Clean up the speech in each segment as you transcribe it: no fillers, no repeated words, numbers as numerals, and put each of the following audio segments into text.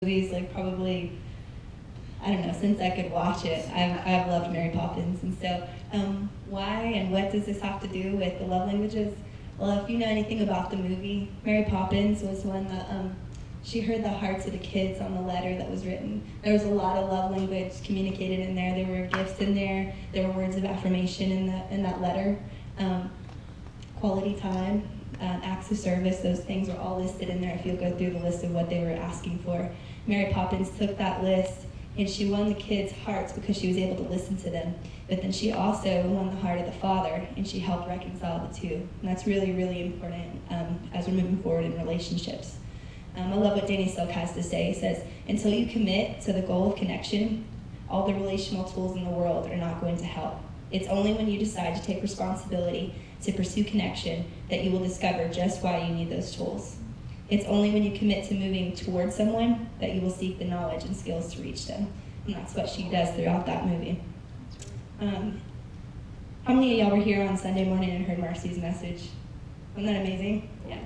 movies, like probably, I don't know, since I could watch it. I've loved Mary Poppins. And so why and what does this have to do with the love languages? Well, if you know anything about the movie, Mary Poppins was one that she heard the hearts of the kids on the letter that was written. There was a lot of love language communicated in there. There were gifts in there. There were words of affirmation in that letter. Quality time, acts of service, those things are all listed in there if you'll go through the list of what they were asking for. Mary Poppins took that list and she won the kids' hearts because she was able to listen to them. But then she also won the heart of the father and she helped reconcile the two. And that's really, really important as we're moving forward in relationships. I love what Danny Silk has to say. He says, until you commit to the goal of connection, all the relational tools in the world are not going to help. It's only when you decide to take responsibility to pursue connection that you will discover just why you need those tools. It's only when you commit to moving towards someone that you will seek the knowledge and skills to reach them. And that's what she does throughout that movie. How many of y'all were here on Sunday morning and heard Marcy's message? Wasn't that amazing? Yeah.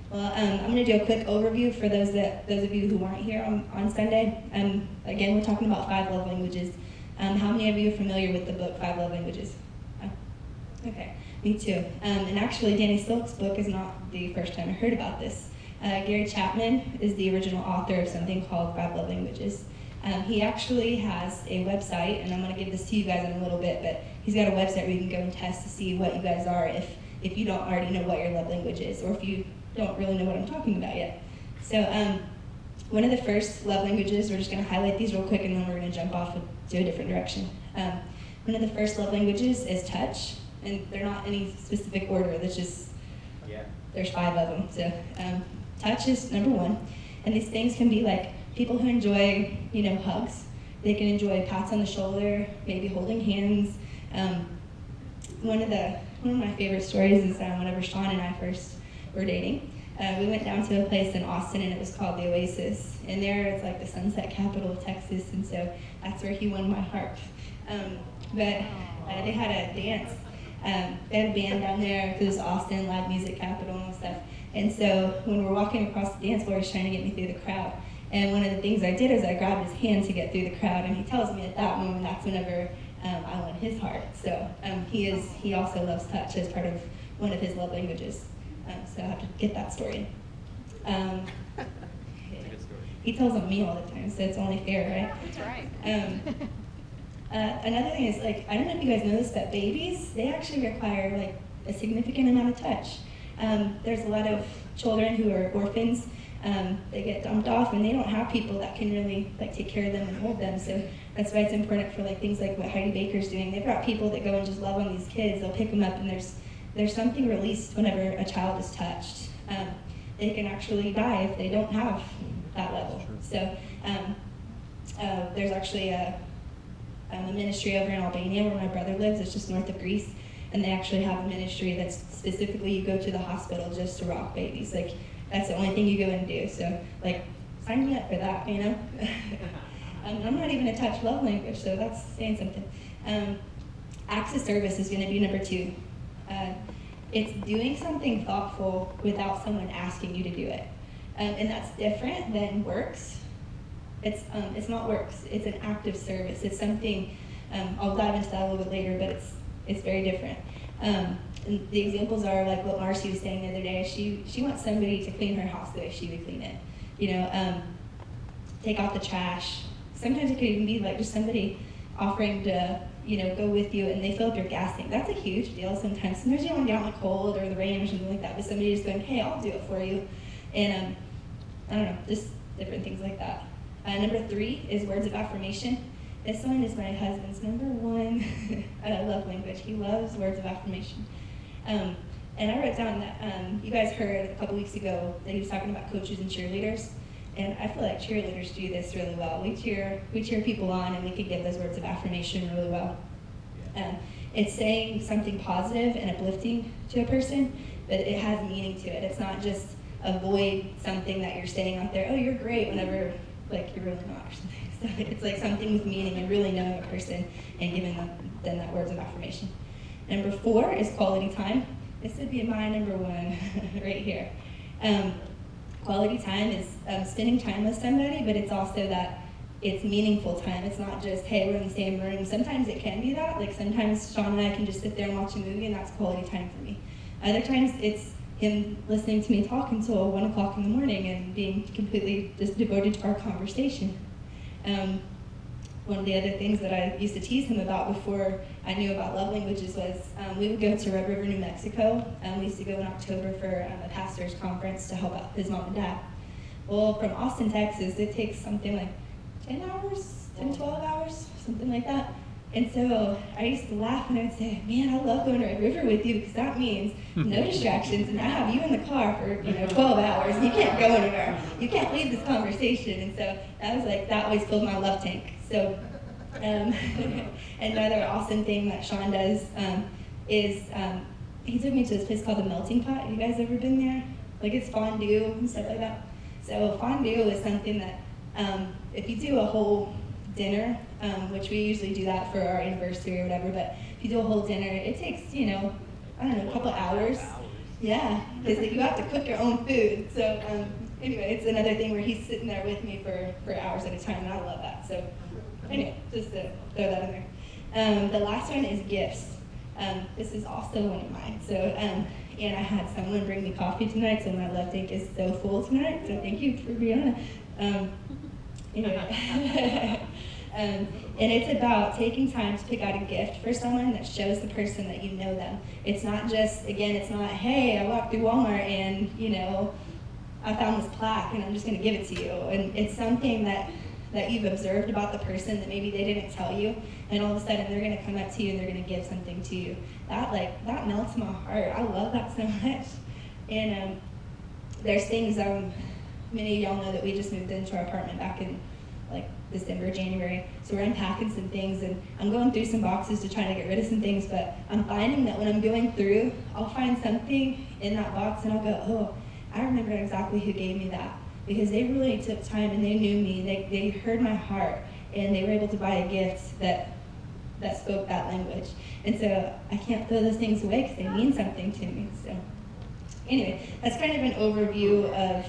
Well, I'm going to do a quick overview for those of you who weren't here on Sunday. Again, we're talking about 5 love languages. How many of you are familiar with the book 5 Love Languages? Okay, me too. And actually, Danny Silk's book is not the first time I heard about this. Gary Chapman is the original author of something called 5 Love Languages. He actually has a website, and I'm going to give this to you guys in a little bit, but he's got a website where you can go and test to see what you guys are if you don't already know what your love language is, or if you don't really know what I'm talking about yet. So one of the first love languages, we're just going to highlight these real quick and then we're going to jump off to a different direction. One of the first love languages is touch, and they're not any specific order, there's just, there's 5 of them. So touch is number 1, and these things can be like people who enjoy, hugs. They can enjoy pats on the shoulder, maybe holding hands. One of my favorite stories is whenever Sean and I first were dating. We went down to a place in Austin and it was called the Oasis. And there it's like the sunset capital of Texas, and so that's where he won my heart. But they had a dance. They had a band down there because it's Austin, live music capital and stuff. And so when we're walking across the dance floor, he's trying to get me through the crowd. And one of the things I did is I grabbed his hand to get through the crowd, and he tells me at that moment that's whenever I won his heart. So he also loves touch as part of one of his love languages. So I have to get that story. He tells on me all the time, so it's only fair, right? That's right. Another thing is, I don't know if you guys know this, but babies, they actually require a significant amount of touch. There's a lot of children who are orphans. They get dumped off and they don't have people that can really take care of them and hold them. So that's why it's important for things like what Heidi Baker's doing. They've got people that go and just love on these kids. They'll pick them up, and there's something released whenever a child is touched. They can actually die if they don't have that level. So there's actually a ministry over in Albania where my brother lives. It's just north of Greece, and they actually have a ministry that's specifically you go to the hospital just to rock babies. That's the only thing you go and do. So sign me up for that, I'm not even a touch love language, so that's saying something. Acts of service is going to be number 2. It's doing something thoughtful without someone asking you to do it. And that's different than works. It's not works, it's an act of service. It's something, I'll dive into that a little bit later, but it's very different. And the examples are like what Marcy was saying the other day. She wants somebody to clean her house the way she would clean it. Take out the trash. Sometimes it could even be just somebody offering to go with you, and they fill up your gas tank. That's a huge deal sometimes. Sometimes you want to get out in the cold or the rain or something like that, but somebody just going, hey, I'll do it for you. And I don't know, just different things like that. Number 3 is words of affirmation. This one is my husband's number 1 love language. He loves words of affirmation. And I wrote down that you guys heard a couple weeks ago that he was talking about coaches and cheerleaders. And I feel like cheerleaders do this really well. We cheer people on, and we can give those words of affirmation really well. It's saying something positive and uplifting to a person, but it has meaning to it. It's not just avoid something that you're saying out there, oh, you're great, whenever you're really not or something. So it's something with meaning and really knowing a person and giving them that words of affirmation. Number 4 is quality time. This would be my number 1 right here. quality time is spending time with somebody, but it's also that it's meaningful time. It's not just, hey, we're in the same room. Sometimes it can be that. Like sometimes Sean and I can just sit there and watch a movie, and that's quality time for me. Other times it's him listening to me talk until 1 o'clock in the morning and being completely just devoted to our conversation. One of the other things that I used to tease him about before I knew about love languages was we would go to Red River, New Mexico. We used to go in October for a pastor's conference to help out his mom and dad. Well, from Austin, Texas, it takes something like 10 hours, 10, 12 hours, something like that. And so I used to laugh and I would say, man, I love going to Red River with you because that means no distractions, and I have you in the car for 12 hours and you can't go anywhere. You can't leave this conversation. And so that always filled my love tank. So another awesome thing that Sean does is he took me to this place called the Melting Pot. Have you guys ever been there? Like it's fondue and stuff like that. So fondue is something that if you do a whole dinner, which we usually do that for our anniversary or whatever, but if you do a whole dinner, it takes, I don't know, a couple hours. Yeah, because you have to cook your own food. So anyway, it's another thing where he's sitting there with me for hours at a time, and I love that. So anyway, just to throw that in there. The last one is gifts. This is also one of mine. So, and I had someone bring me coffee tonight, so my love tank is so full tonight, so thank you for Brianna. Anyway. And it's about taking time to pick out a gift for someone that shows the person that you know them. It's not just, again, it's not, hey, I walked through Walmart and, I found this plaque and I'm just going to give it to you. And it's something that you've observed about the person that maybe they didn't tell you, and all of a sudden they're going to come up to you and they're going to give something to you. That melts my heart. I love that so much. And there's things, many of y'all know that we just moved into our apartment back in December, January. So we're unpacking some things, and I'm going through some boxes to try to get rid of some things, but I'm finding that when I'm going through, I'll find something in that box and I'll go, oh, I remember exactly who gave me that, because they really took time and they knew me, they heard my heart, and they were able to buy a gift that spoke that language. And so I can't throw those things away because they mean something to me. So anyway, that's kind of an overview of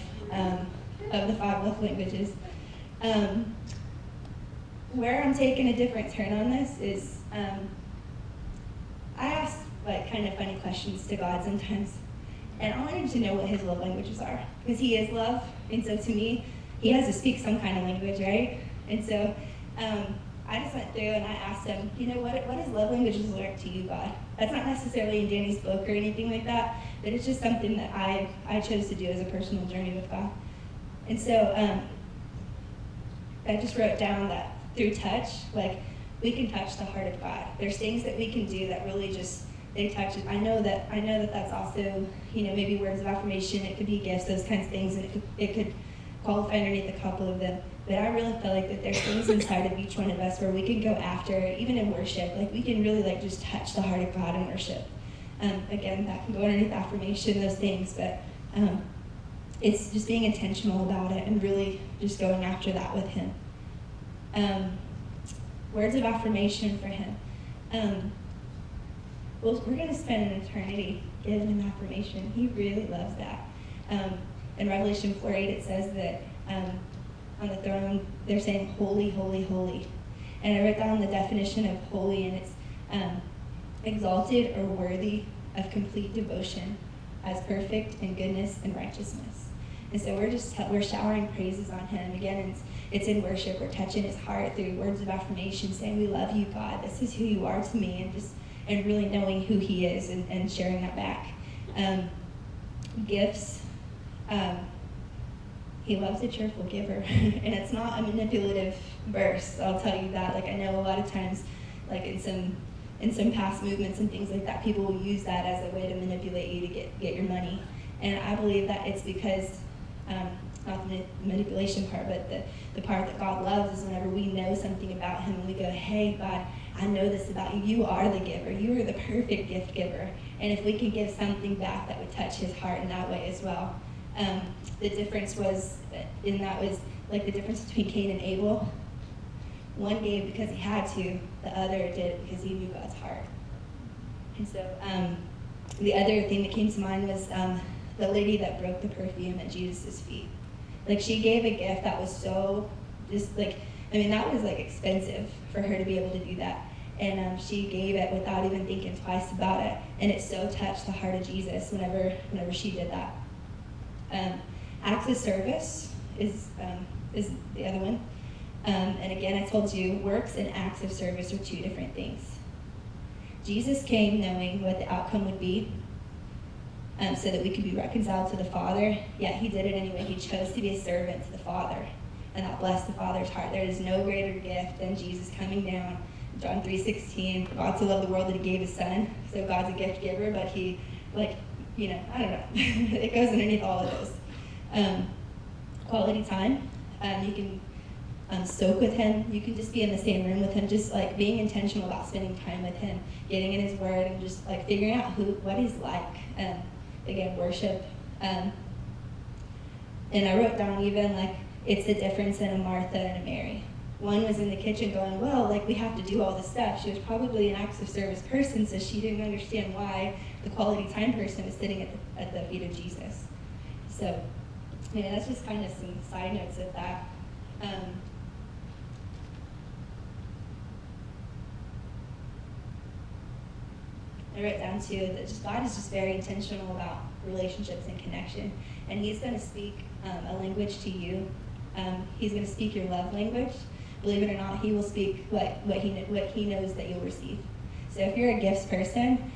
the 5 love languages. Where I'm taking a different turn on this is, I ask kind of funny questions to God sometimes, and I want him to know what his love languages are, because he is love, and so to me, he has to speak some kind of language, right? And so I just went through and I asked him, what does love languages look like to you, God? That's not necessarily in Danny's book or anything like that, but it's just something that I chose to do as a personal journey with God. And so I just wrote down that through touch, we can touch the heart of God. There's things that we can do that really just, they touch it. I know that that's also, maybe words of affirmation, it could be gifts, those kinds of things, and it could qualify underneath a couple of them. But I really feel like that there's things inside of each one of us where we can go after, even in worship, we can really just touch the heart of God in worship. Again, that can go underneath affirmation, those things, but it's just being intentional about it and really just going after that with him. Words of affirmation for him. Well, we're going to spend an eternity giving him affirmation. He really loves that. In Revelation 4:8, it says that on the throne, they're saying, holy, holy, holy. And I wrote down the definition of holy, and it's exalted or worthy of complete devotion, as perfect in goodness and righteousness. And so we're showering praises on him. Again, it's in worship. We're touching his heart through words of affirmation, saying, we love you, God. This is who you are to me, and really knowing who he is and sharing that back. Gifts. He loves a cheerful giver. And it's not a manipulative verse, I'll tell you that. I know a lot of times, in some past movements and things like that, people will use that as a way to manipulate you to get your money. And I believe that it's because, not the manipulation part, but the part that God loves is whenever we know something about him and we go, hey, God, I know this about you. You are the giver. You are the perfect gift giver. And if we can give something back that would touch his heart in that way as well. The difference was, the difference between Cain and Abel. One gave because he had to, the other did because he knew God's heart. And so the other thing that came to mind was the lady that broke the perfume at Jesus' feet. Like, she gave a gift that was so, just like, I mean, that was like expensive for her to be able to do that. And she gave it without even thinking twice about it. And it so touched the heart of Jesus whenever she did that. Acts of service is the other one. And again, I told you, works and acts of service are two different things. Jesus came knowing what the outcome would be, so that we could be reconciled to the Father, yet he did it anyway. He chose to be a servant to the Father, and that blessed the Father's heart. There is no greater gift than Jesus coming down. John 3:16, God so loved the world that he gave his son. So God's a gift giver, but he, like, I don't know. It goes underneath all of those. Quality time. You can soak with him. You can just be in the same room with him, just like being intentional about spending time with him, getting in his word, and just like figuring out what he's like. Again, worship. And I wrote down even like it's the difference in a Martha and a Mary. One was in the kitchen going, well, like we have to do all this stuff. She was probably an acts of service person, so she didn't understand why the quality time person was sitting at the feet of Jesus. So, that's just kind of some side notes of that. I wrote down too that God is just very intentional about relationships and connection, and he's going to speak a language to you. He's going to speak your love language. Believe it or not, he will speak what he knows that you'll receive. So if you're a gifts person,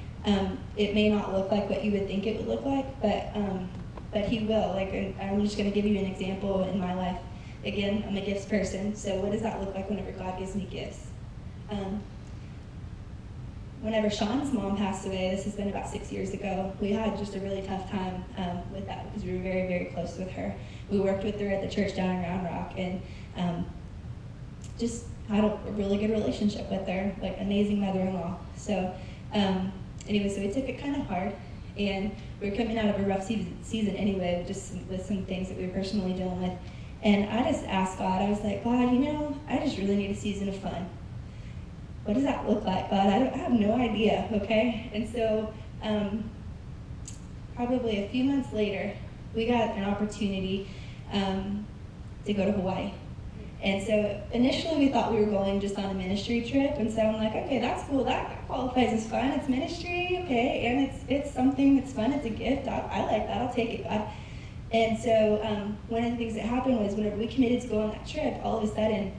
it may not look like what you would think it would look like, but he will. Like, I'm just going to give you an example in my life. Again, I'm a gifts person, so what does that look like whenever God gives me gifts? Whenever Sean's mom passed away, this has been about 6 years ago, we had just a really tough time with that because we were very, very close with her. We worked with her at the church down in Round Rock, and just had a really good relationship with her, like amazing mother-in-law. So anyway, so we took it kind of hard, and we were coming out of a rough season anyway, just with some things that we were personally dealing with. And I just asked God, I was like, God, I just really need a season of fun. What does that look like, God? I have no idea, okay? And so probably a few months later, we got an opportunity to go to Hawaii. And so initially we thought we were going just on a ministry trip, and so I'm like, okay, that's cool, that qualifies as fun, it's ministry, okay, and it's something that's fun, it's a gift, I like that, I'll take it, God. And so one of the things that happened was whenever we committed to go on that trip, all of a sudden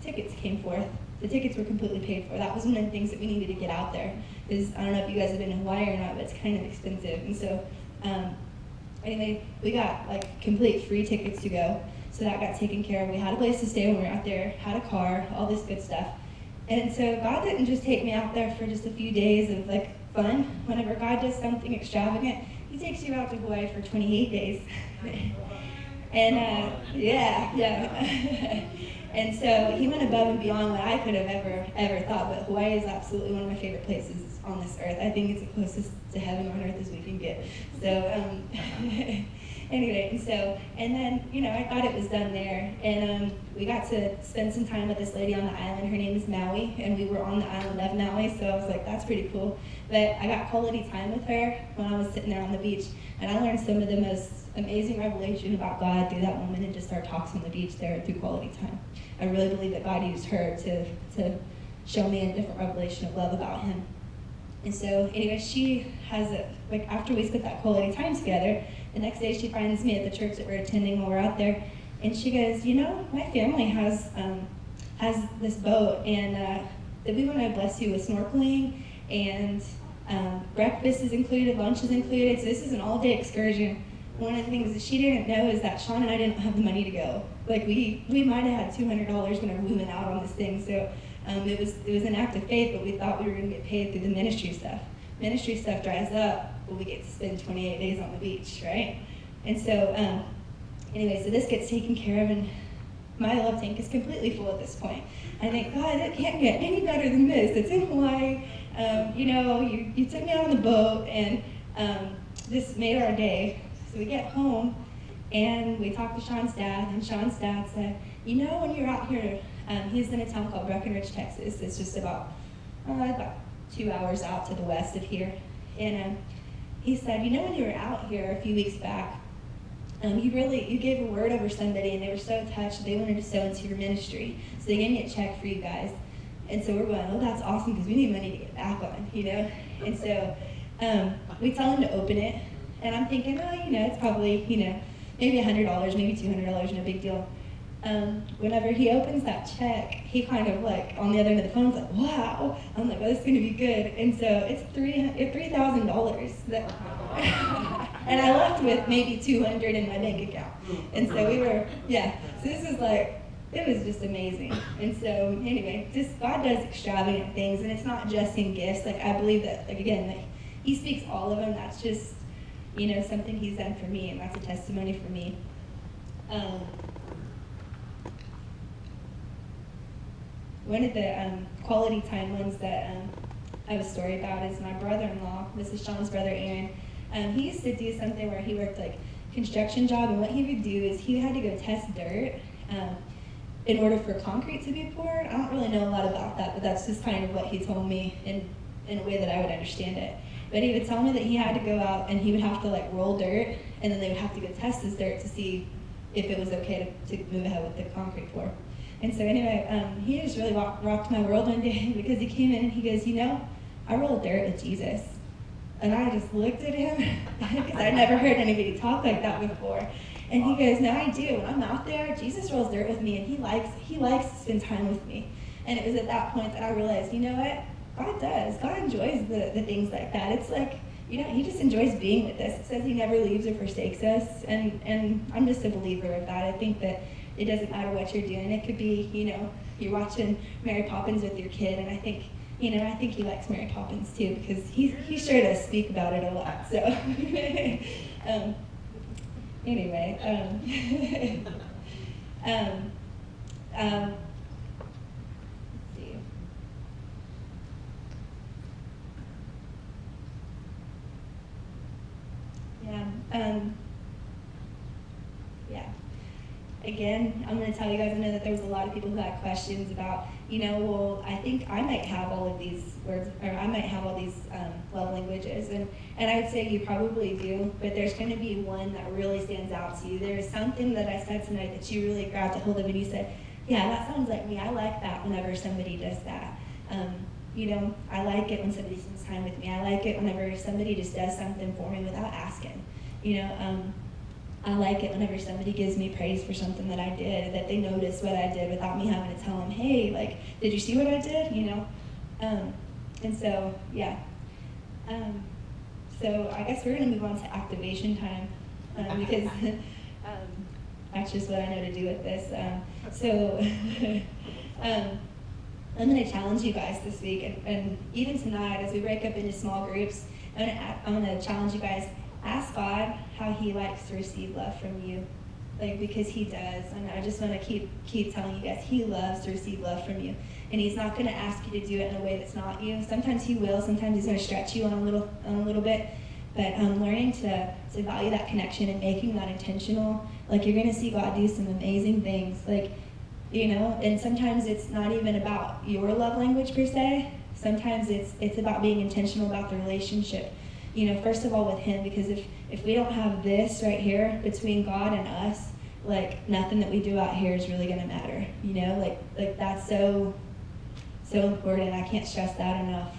tickets came forth. The tickets were completely paid for. That was one of the things that we needed to get out there, because I don't know if you guys have been to Hawaii or not, but it's kind of expensive. And so anyway, we got like complete free tickets to go. So that got taken care of. We had a place to stay when we were out there, had a car, all this good stuff. And so God didn't just take me out there for just a few days of like fun. Whenever God does something extravagant, he takes you out to Hawaii for 28 days. And yeah. And so he went above and beyond what I could have ever thought, but Hawaii is absolutely one of my favorite places on this earth. I think it's the closest to heaven on earth as we can get. So anyway, and then, I thought it was done there. And we got to spend some time with this lady on the island. Her name is Maui, and we were on the island of Maui, so I was like, that's pretty cool. But I got quality time with her when I was sitting there on the beach, and I learned some of the most amazing revelation about God through that woman and just our talks on the beach there through quality time. I really believe that God used her to show me a different revelation of love about him. And so anyway, she has after we spent that quality time together, the next day she finds me at the church that we're attending while we're out there, and she goes, my family has this boat, and that we want to bless you with snorkeling, and breakfast is included, lunch is included, so this is an all-day excursion. One of the things that she didn't know is that Sean and I didn't have the money to go. Like we might have had $200 whenever we went out on this thing. So it was an act of faith, but we thought we were going to get paid through the ministry stuff. Ministry stuff dries up, but we get to spend 28 days on the beach, right? And so anyway, so this gets taken care of, and my love tank is completely full at this point. I think, God, it can't get any better than this. It's in Hawaii. You took me out on the boat, and this made our day. So we get home, and we talked to Sean's dad, and Sean's dad said, when you're out here, he's in a town called Breckenridge, Texas. It's just about 2 hours out to the west of here. And he said, you know, when you were out here a few weeks back, you gave a word over somebody and they were so touched they wanted to sow into your ministry. So they gave me a check for you guys. And so we're going, oh, that's awesome because we need money to get back on, you know? And so we tell him to open it. And I'm thinking, oh, you know, it's probably, you know, maybe $100, maybe $200, no big deal. Whenever he opens that check, he kind of like, on the other end of the phone, is like, wow. I'm like, oh, this is going to be good. And so it's $3,000 that and I left with maybe $200 in my bank account. And so we were, yeah. So this is like, it was just amazing. And so anyway, just God does extravagant things, and it's not just in gifts. Like I believe that, like again, that He speaks all of them. That's just, you know, something He's done for me, and that's a testimony for me. One of the quality time ones that I have a story about is my brother-in-law. This is Sean's brother, Aaron. He used to do something where he worked like construction job, and what he would do is he had to go test dirt in order for concrete to be poured. I don't really know a lot about that, but that's just kind of what he told me in a way that I would understand it. But he would tell me that he had to go out and he would have to like roll dirt, and then they would have to go test this dirt to see if it was okay to move ahead with the concrete pour. And so anyway, he just really rocked my world one day because he came in and he goes, you know, I rolled dirt with Jesus. And I just looked at him because I'd never heard anybody talk like that before. And he goes, no, I do. When I'm out there, Jesus rolls dirt with me, and he likes to spend time with me. And it was at that point that I realized, you know what? God does. God enjoys the things like that. It's like, you know, He just enjoys being with us. It says He never leaves or forsakes us. And I'm just a believer of that. I think that it doesn't matter what you're doing. It could be, you know, you're watching Mary Poppins with your kid, and I think He likes Mary Poppins too, because he sure does speak about it a lot. So anyway, let's see. Yeah. Again, I'm going to tell you guys, I know that there was a lot of people who had questions about, you know, well, I think I might have all of these words, or I might have all these love languages, and I would say you probably do, but there's going to be one that really stands out to you. There's something that I said tonight that you really grabbed a hold of, and you said, yeah, that sounds like me. I like that whenever somebody does that. You know, I like it when somebody spends time with me. I like it whenever somebody just does something for me without asking. You know, I like it whenever somebody gives me praise for something that I did, that they notice what I did without me having to tell them, hey, like, did you see what I did? You know? And so, yeah. So I guess we're going to move on to activation time because that's just what I know to do with this. I'm going to challenge you guys this week, and even tonight as we break up into small groups, I'm going to challenge you guys. Ask God how He likes to receive love from you, like, because He does. And I just want to keep telling you guys, He loves to receive love from you, and He's not going to ask you to do it in a way that's not you. Sometimes He will. Sometimes He's going to stretch you on a little bit. But learning to value that connection and making that intentional, like, you're going to see God do some amazing things, like, you know. And sometimes it's not even about your love language per se. Sometimes it's about being intentional about the relationship. You know, first of all with Him, because if we don't have this right here between God and us, like, nothing that we do out here is really going to matter. You know, like that's so important. I can't stress that enough.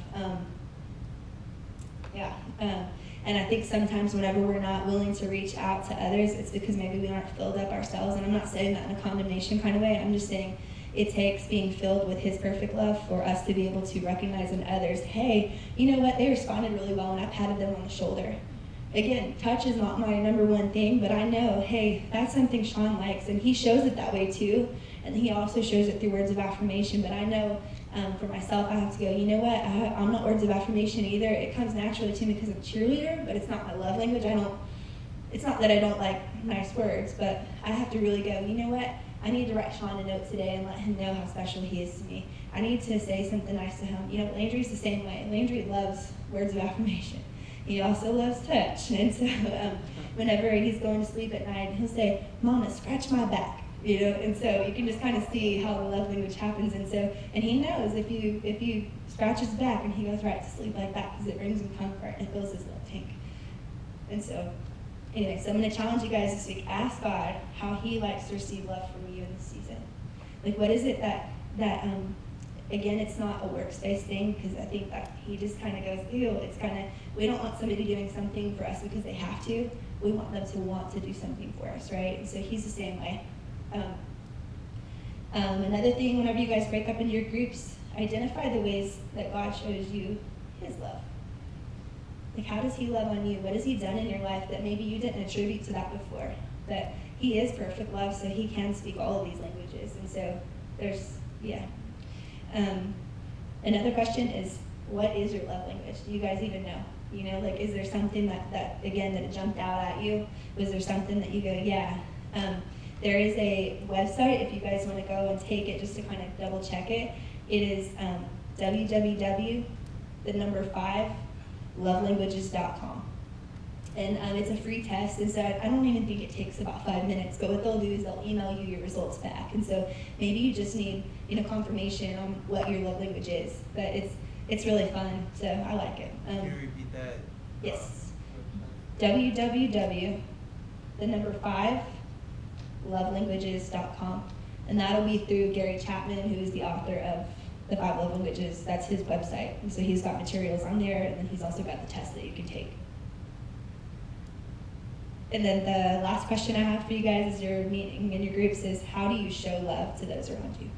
And I think sometimes whenever we're not willing to reach out to others, it's because maybe we aren't filled up ourselves. And I'm not saying that in a condemnation kind of way. I'm just saying it takes being filled with His perfect love for us to be able to recognize in others, hey, you know what, they responded really well, and I patted them on the shoulder. Again, touch is not my number one thing, but I know, hey, that's something Sean likes, and he shows it that way too, and he also shows it through words of affirmation. But I know for myself, I have to go, you know what, I'm not words of affirmation either. It comes naturally to me because I'm a cheerleader, but it's not my love language. It's not that I don't like nice words, but I have to really go, you know what, I need to write Sean a note today and let him know how special he is to me. I need to say something nice to him. You know, Landry's the same way. Landry loves words of affirmation. He also loves touch. And so whenever he's going to sleep at night, he'll say, Mama, scratch my back. You know, and so you can just kind of see how the love language happens. And he knows if you scratch his back and he goes right to sleep like that, because it brings him comfort and it fills his little tank. And so, anyway, so I'm going to challenge you guys this week. Ask God how He likes to receive love from you in this season. Like, what is it that again, it's not a works-based thing, because I think that He just kind of goes, ew, it's kind of, we don't want somebody doing something for us because they have to. We want them to want to do something for us, right? And so He's the same way. Another thing, whenever you guys break up into your groups, identify the ways that God shows you His love. Like, how does He love on you? What has He done in your life that maybe you didn't attribute to that before? That He is perfect love, so He can speak all of these languages. And so there's, yeah. Another question is, what is your love language? Do you guys even know? You know, like, is there something that again, that jumped out at you? Was there something that you go, yeah? There is a website, if you guys want to go and take it just to kind of double check it. It is www.5lovelanguages.com. And it's a free test, and so I don't even think it takes about 5 minutes, but what they'll do is they'll email you your results back. And so maybe you just need, confirmation on what your love language is. But it's really fun, so I like it. Can you repeat that? Yes. www.5lovelanguages.com. And that'll be through Gary Chapman, who is the author of the 5 Love Languages. That's his website. And so he's got materials on there, and then he's also got the test that you can take. And then the last question I have for you guys as you're meeting in your groups is, how do you show love to those around you?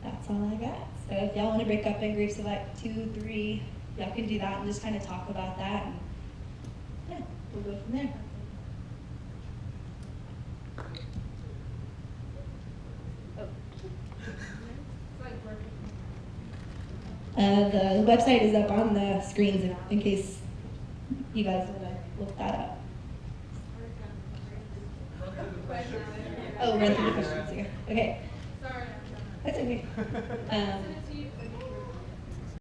That's all I got. So if y'all want to break up in groups of like 2, 3, y'all can do that and just kind of talk about that. And yeah, we'll go from there. The website is up on the screens in case you guys want to look that up. Oh, run through the questions here. Okay. Sorry. That's okay.